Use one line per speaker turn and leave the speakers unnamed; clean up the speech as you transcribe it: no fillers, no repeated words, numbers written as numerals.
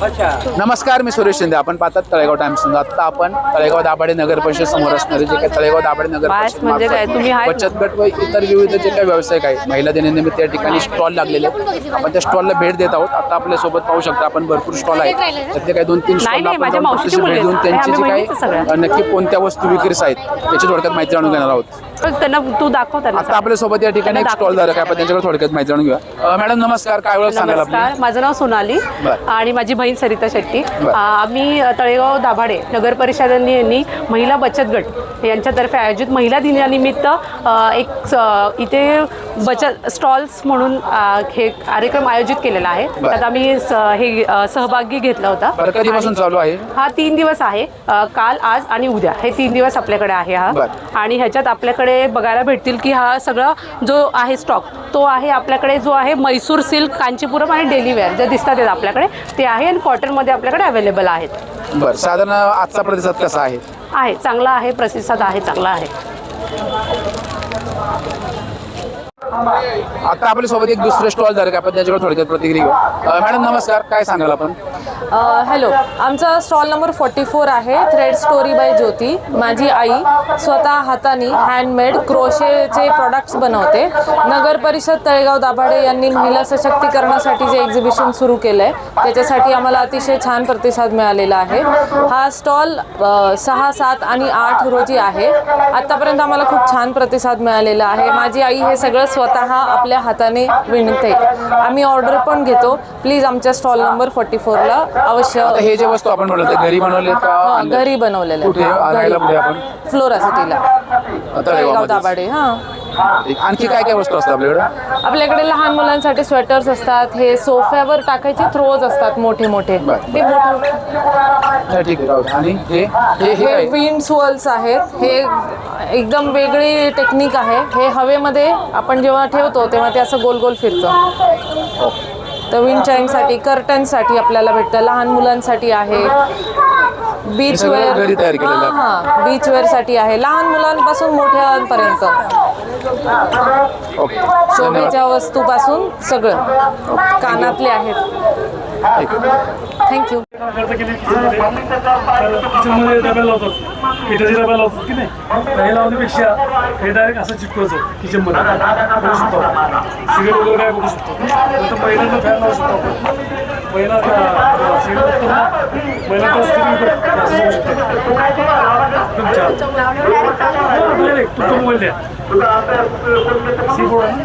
नमस्कार, मी सुरेश शिंदे. आपण पाहतात तळेगाव टाइम्स. आता आपण तळेगाव दाभाडे नगर परिषद समोर असणारे जे काही तळेगाव दाभाडे नगर परिषद
म्हणजे काय तुम्ही
बचत गट व इतर विविध जे काही व्यावसायिक आहेत महिला दिनानिमित्त त्या ठिकाणी स्टॉल लागलेले आहेत. आपण त्या स्टॉलला भेट देत आहोत. आता आपल्या सोबत पाहू शकता आपण भरपूर स्टॉल आहेत. त्यातले काही 2-3 स्टॉल आपण भेट देऊन त्यांची जी काही नक्की कोणत्या वस्तू विक्रीस आहेत त्याची थोडक्यात माहिती जाणून घेणार आहोत.
त्यांना तू दाखव त्यांना.
आता आपल्या सोबत या ठिकाणी एक स्टॉल धारक आहे. आपण त्यांच्याकडे थोडक्यात माहिती जाणून घेऊया. मॅडम नमस्कार, काय ओळख सांगाल आपली?
नमस्कार, माझं नाव सोनाली आणि माझी बहीण सरिता शेट्टी. आम्ही तळेगाव दाभाडे नगर परिषदांनी महिला बचत गट यांच्यातर्फे आयोजित महिला दिनानिमित्त एक इथे बचत स्टॉल्स म्हणून हे कार्यक्रम आयोजित केलेला आहे. त्यात आम्ही हे सहभागी घेतला होता.
कधीपासून चालू आहे
हा? 3 दिवस आहे. काल, आज आणि उद्या हे 3 दिवस आपल्याकडे आहे हा. आणि ह्याच्यात आपल्याकडे बघायला भेटतील की हा सगळा जो आहे स्टॉक तो आहे आपल्याकडे, जो आहे मैसूर सिल्क, कांचीपुरम आणि डेली वेअर जे दिसतात ते आपल्याकडे ते आहे आणि कॉटनमध्ये आपल्याकडे अवेलेबल आहेत.
बरं, साधारण आजचा प्रतिसाद कसा आहे?
आहे चांगला आहे, प्रतिसाद आहे, चांगला आहे.
आता आपल्या सोबत एक दुसरे स्टॉल धारक आपण त्याच्याकडे थोडक्यात प्रतिक्रिया घेऊ. मॅडम नमस्कार, काय सांगाल आपण?
हॅलो, आमचा स्टॉल नंबर 44 आहे. थ्रेड स्टोरी बाय ज्योती. माझी आई स्वतः हाताने हँडमेड क्रोशेचे प्रॉडक्ट्स बनवते. नगर परिषद तळेगाव दाभाडे यांनी महिला सशक्तीकरणासाठी जे एक्झिबिशन सुरू केलं आहे त्याच्यासाठी आम्हाला अतिशय छान प्रतिसाद मिळालेला आहे. हा स्टॉल 6, 7 आणि 8 रोजी आहे. आत्तापर्यंत आम्हाला खूप छान प्रतिसाद मिळालेला आहे. माझी आई हे सगळं स्वतः आपल्या हाताने विणते. आम्ही ऑर्डर पण घेतो. प्लीज आमच्या स्टॉल नंबर 44ला अवश्य.
हे जे वस्तू आपण बनवले घरी बनवले का?
घरी बनवलेले. फ्लोरा सिटीला तळेगाव दाभाडे.
आणखी काय काय वस्तू असतात आपल्याकडे?
आपल्याकडे लहान मुलांसाठी स्वेटर्स असतात. हे सोफ्यावर टाकायचे थ्रोज असतात मोठे मोठे. ते मोठे
ठीक आहे. आणि
हे विंड स्वल्स आहेत. हे एकदम वेगळी टेक्निक आहे. हे हवेमध्ये आपण जेव्हा ठेवतो तेव्हा ते असं गोल गोल फिरतं. तर विंड चाईमसाठी, कर्टनसाठी आपल्याला भेटतं. लहान मुलांसाठी आहे. बीच वेअर, बीच वेअर साठी आहे. लहान मुलांपासून मोठ्यांपर्यंत शोभेच्या वस्तूपासून सगळं. कानातले आहेत. थँक्यू.
किचनमध्ये डब्याला लावतात, पिठाचे डब्याला लावतात की नाही, हे लावण्यापेक्षा हे डायरेक्ट असं चिटकवायचं किचनमध्ये करू शकतो. सिगरेट वगैरे काय करू शकतो. नंतर महिलांना फॅन लावू शकतो आपण. महिला सिगरेट महिलांचा असू शकतो. एकदम छान. डायरेक्ट तुमचा मोबाईल द्या. सी बोर्ड आहे ना.